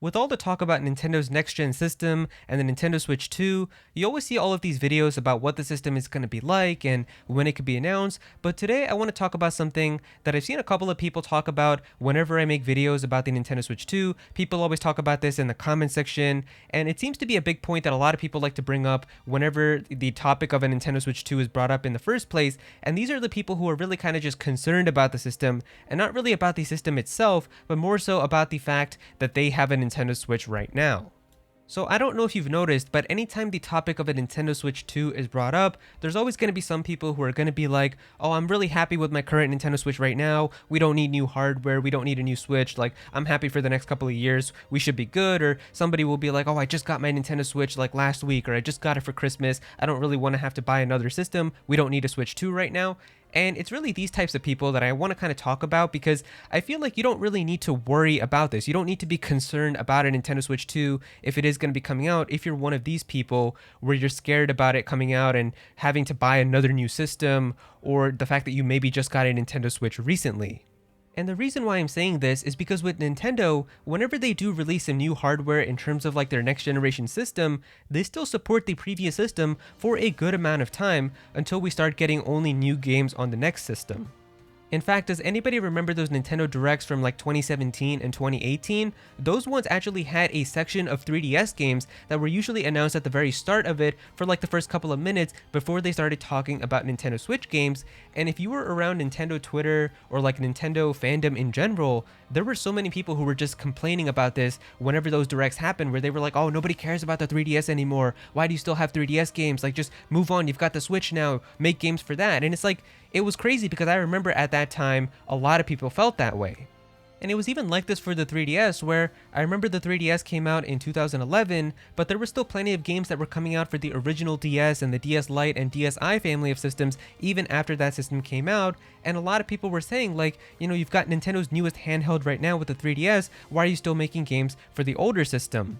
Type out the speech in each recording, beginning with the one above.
With all the talk about Nintendo's next-gen system and the Nintendo Switch 2, you always see all of these videos about what the system is going to be like and when it could be announced, but today I want to talk about something that I've seen a couple of people talk about whenever I make videos about the Nintendo Switch 2. People always talk about this in the comment section, and it seems to be a big point that a lot of people like to bring up whenever the topic of a Nintendo Switch 2 is brought up in the first place, and these are the people who are really kind of just concerned about the system, and not really about the system itself, but more so about the fact that they have a Nintendo Switch right now. So I don't know if you've noticed, but anytime the topic of a Nintendo Switch 2 is brought up, there's always going to be some people who are going to be like, oh, I'm really happy with my current Nintendo Switch right now. We don't need new hardware. We don't need a new Switch. Like, I'm happy for the next couple of years. We should be good. Or somebody will be like, oh, I just got my Nintendo Switch like last week, or I just got it for Christmas. I don't really want to have to buy another system. We don't need a Switch 2 right now. And it's really these types of people that I want to kind of talk about, because I feel like you don't really need to worry about this. You don't need to be concerned about a Nintendo Switch 2 if it is going to be coming out, if you're one of these people where you're scared about it coming out and having to buy another new system, or the fact that you maybe just got a Nintendo Switch recently. And the reason why I'm saying this is because with Nintendo, whenever they do release some new hardware in terms of like their next generation system, they still support the previous system for a good amount of time until we start getting only new games on the next system. In fact, does anybody remember those Nintendo Directs from like 2017 and 2018? Those ones actually had a section of 3DS games that were usually announced at the very start of it for like the first couple of minutes before they started talking about Nintendo Switch games. And if you were around Nintendo Twitter or like Nintendo fandom in general, there were so many people who were just complaining about this whenever those Directs happened, where they were like, oh, nobody cares about the 3DS anymore. Why do you still have 3DS games? Like, just move on. You've got the Switch now. Make games for that. And it's like, it was crazy because I remember at that time, a lot of people felt that way. And it was even like this for the 3DS, where I remember the 3DS came out in 2011, but there were still plenty of games that were coming out for the original DS and the DS Lite and DSi family of systems even after that system came out. And a lot of people were saying like, you know, you've got Nintendo's newest handheld right now with the 3DS, why are you still making games for the older system?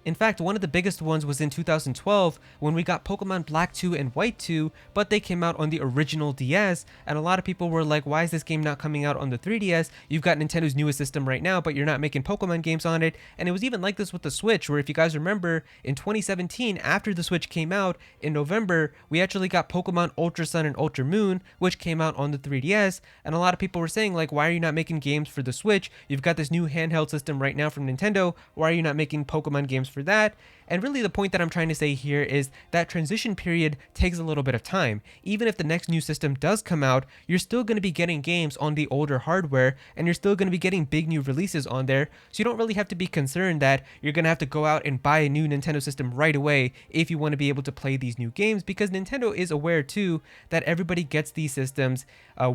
In fact, one of the biggest ones was in 2012 when we got Pokemon Black 2 and White 2, but they came out on the original DS, and a lot of people were like, why is this game not coming out on the 3DS? You've got Nintendo's newest system right now, but you're not making Pokemon games on it. And it was even like this with the Switch, where if you guys remember, in 2017, after the Switch came out, in November, we actually got Pokemon Ultra Sun and Ultra Moon, which came out on the 3DS, and a lot of people were saying like, why are you not making games for the Switch? You've got this new handheld system right now from Nintendo, why are you not making Pokemon games for that? And really the point that I'm trying to say here is that transition period takes a little bit of time. Even if the next new system does come out, you're still going to be getting games on the older hardware, and you're still going to be getting big new releases on there, so you don't really have to be concerned that you're going to have to go out and buy a new Nintendo system right away if you want to be able to play these new games, because Nintendo is aware too that everybody gets these systems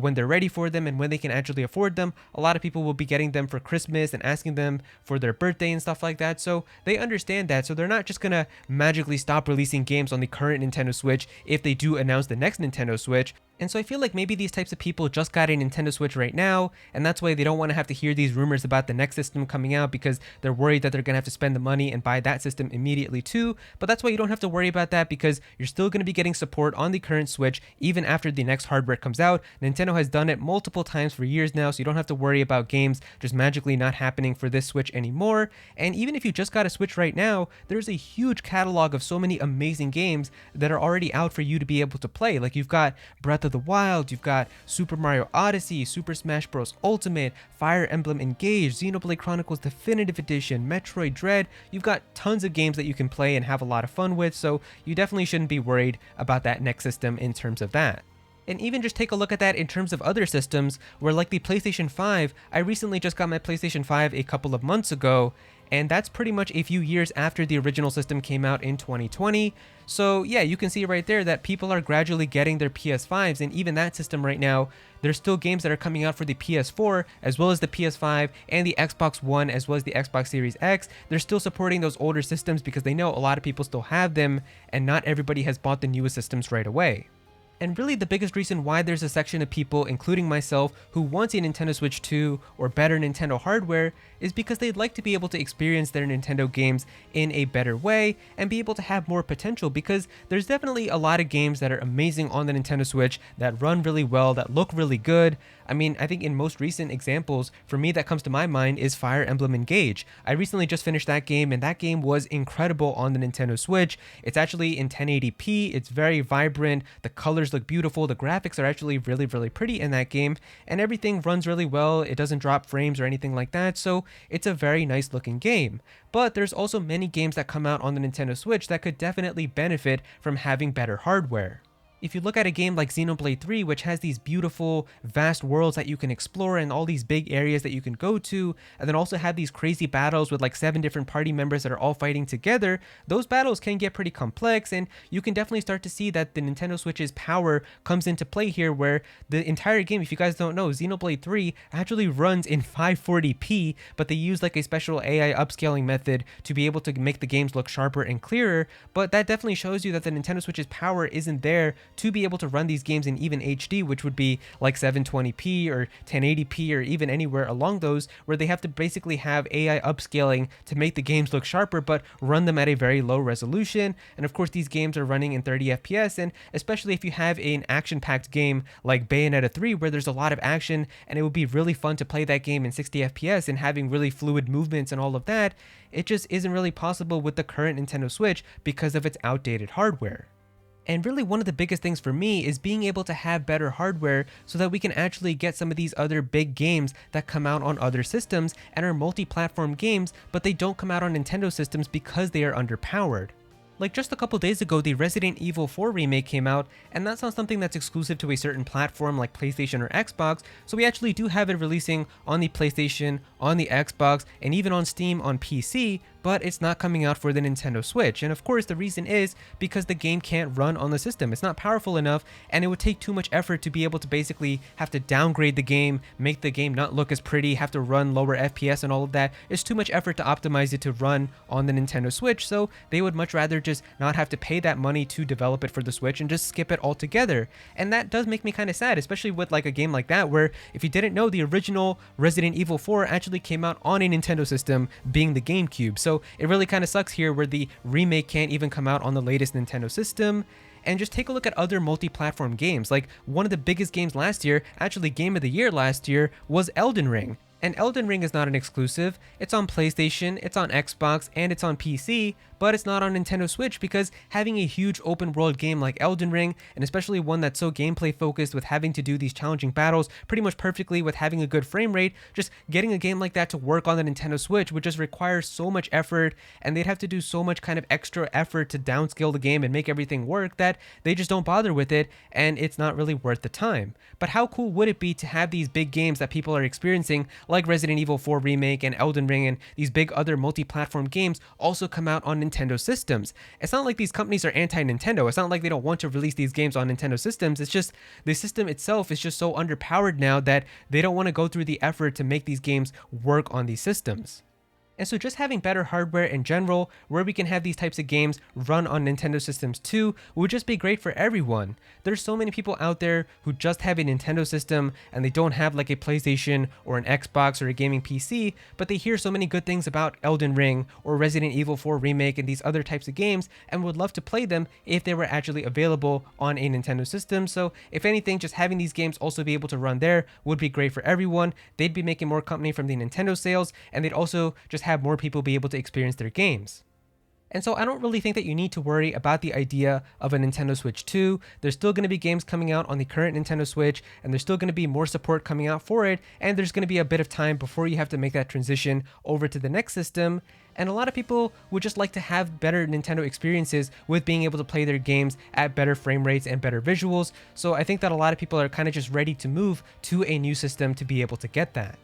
when they're ready for them and when they can actually afford them. A lot of people will be getting them for Christmas and asking them for their birthday and stuff like that, so they understand that. So they're not just gonna magically stop releasing games on the current Nintendo Switch if they do announce the next Nintendo Switch. And so I feel like maybe these types of people just got a Nintendo Switch right now, and that's why they don't want to have to hear these rumors about the next system coming out, because they're worried that they're going to have to spend the money and buy that system immediately too. But that's why you don't have to worry about that, because you're still going to be getting support on the current Switch even after the next hardware comes out. Nintendo has done it multiple times for years now, so you don't have to worry about games just magically not happening for this Switch anymore. And even if you just got a Switch right now, there's a huge catalog of so many amazing games that are already out for you to be able to play. Like, you've got Breath of the Wild, you've got Super Mario Odyssey, Super Smash Bros. Ultimate, Fire Emblem Engage, Xenoblade Chronicles Definitive Edition, Metroid Dread. You've got tons of games that you can play and have a lot of fun with, so you definitely shouldn't be worried about that next system in terms of that. And even just take a look at that in terms of other systems, where like the PlayStation 5, I recently just got my PlayStation 5 a couple of months ago, and that's pretty much a few years after the original system came out in 2020. So yeah, you can see right there that people are gradually getting their PS5s, and even that system right now, there's still games that are coming out for the PS4, as well as the PS5 and the Xbox One, as well as the Xbox Series X. They're still supporting those older systems because they know a lot of people still have them, and not everybody has bought the newest systems right away. And really the biggest reason why there's a section of people, including myself, who wants a Nintendo Switch 2 or better Nintendo hardware is because they'd like to be able to experience their Nintendo games in a better way and be able to have more potential, because there's definitely a lot of games that are amazing on the Nintendo Switch that run really well, that look really good. I mean, I think in most recent examples, for me that comes to my mind is Fire Emblem Engage. I recently just finished that game, and that game was incredible on the Nintendo Switch. It's actually in 1080p, it's very vibrant, the colors look beautiful, the graphics are actually really, really pretty in that game, and everything runs really well, it doesn't drop frames or anything like that, so it's a very nice looking game. But there's also many games that come out on the Nintendo Switch that could definitely benefit from having better hardware. If you look at a game like Xenoblade 3, which has these beautiful, vast worlds that you can explore and all these big areas that you can go to, and then also have these crazy battles with like 7 different party members that are all fighting together, those battles can get pretty complex, and you can definitely start to see that the Nintendo Switch's power comes into play here, where the entire game, if you guys don't know, Xenoblade 3 actually runs in 540p, but they use like a special AI upscaling method to be able to make the games look sharper and clearer, but that definitely shows you that the Nintendo Switch's power isn't there to be able to run these games in even HD, which would be like 720p or 1080p or even anywhere along those, where they have to basically have AI upscaling to make the games look sharper but run them at a very low resolution. And of course these games are running in 30 FPS, and especially if you have an action-packed game like Bayonetta 3 where there's a lot of action, and it would be really fun to play that game in 60 FPS and having really fluid movements and all of that, it just isn't really possible with the current Nintendo Switch because of its outdated hardware. And really one of the biggest things for me is being able to have better hardware so that we can actually get some of these other big games that come out on other systems and are multi-platform games, but they don't come out on Nintendo systems because they are underpowered. Like just a couple days ago, the Resident Evil 4 remake came out, and that's not something that's exclusive to a certain platform like PlayStation or Xbox, so we actually do have it releasing on the PlayStation, on the Xbox, and even on Steam on PC, but it's not coming out for the Nintendo Switch. And of course the reason is because the game can't run on the system. It's not powerful enough, and it would take too much effort to be able to basically have to downgrade the game, make the game not look as pretty, have to run lower FPS and all of that. It's too much effort to optimize it to run on the Nintendo Switch, so they would much rather just not have to pay that money to develop it for the Switch and just skip it altogether. And that does make me kind of sad, especially with like a game like that, where if you didn't know, the original Resident Evil 4 actually came out on a Nintendo system, being the GameCube. So it really kind of sucks here where the remake can't even come out on the latest Nintendo system. And just take a look at other multi-platform games. Like one of the biggest games last year, actually Game of the Year last year, was Elden Ring. And Elden Ring is not an exclusive. It's on PlayStation, it's on Xbox, and it's on PC, but it's not on Nintendo Switch because having a huge open world game like Elden Ring, and especially one that's so gameplay focused with having to do these challenging battles pretty much perfectly with having a good frame rate, just getting a game like that to work on the Nintendo Switch would just require so much effort, and they'd have to do so much kind of extra effort to downscale the game and make everything work that they just don't bother with it, and it's not really worth the time. But how cool would it be to have these big games that people are experiencing, like Resident Evil 4 Remake and Elden Ring and these big other multi-platform games, also come out on Nintendo systems? It's not like these companies are anti-Nintendo. It's not like they don't want to release these games on Nintendo systems. It's just the system itself is just so underpowered now that they don't want to go through the effort to make these games work on these systems. And so just having better hardware in general, where we can have these types of games run on Nintendo systems too, would just be great for everyone. There's so many people out there who just have a Nintendo system and they don't have like a PlayStation or an Xbox or a gaming PC, but they hear so many good things about Elden Ring or Resident Evil 4 Remake and these other types of games and would love to play them if they were actually available on a Nintendo system. So if anything, just having these games also be able to run there would be great for everyone. They'd be making more company from the Nintendo sales, and they'd also just have more people be able to experience their games. And so I don't really think that you need to worry about the idea of a Nintendo Switch 2. There's still going to be games coming out on the current Nintendo Switch, and there's still going to be more support coming out for it, and there's going to be a bit of time before you have to make that transition over to the next system. And a lot of people would just like to have better Nintendo experiences with being able to play their games at better frame rates and better visuals. So I think that a lot of people are kind of just ready to move to a new system to be able to get that.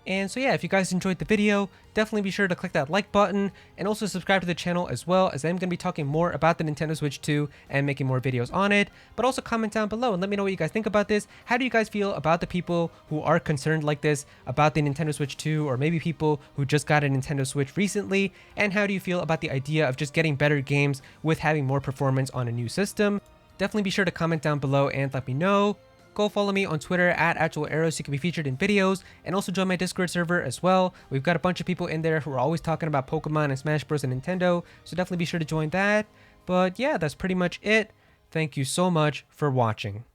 And so yeah, if you guys enjoyed the video, definitely be sure to click that like button and also subscribe to the channel as well, as I'm going to be talking more about the Nintendo Switch 2 and making more videos on it. But also comment down below and let me know what you guys think about this. How do you guys feel about the people who are concerned like this about the Nintendo Switch 2, or maybe people who just got a Nintendo Switch recently? And how do you feel about the idea of just getting better games with having more performance on a new system? definitely be sure to comment down below and let me know. Go follow me on Twitter at Aero so you can be featured in videos, and also join my Discord server as well. We've got a bunch of people in there who are always talking about Pokemon and Smash Bros. And Nintendo, so definitely be sure to join that. But yeah, that's pretty much it. Thank you so much for watching.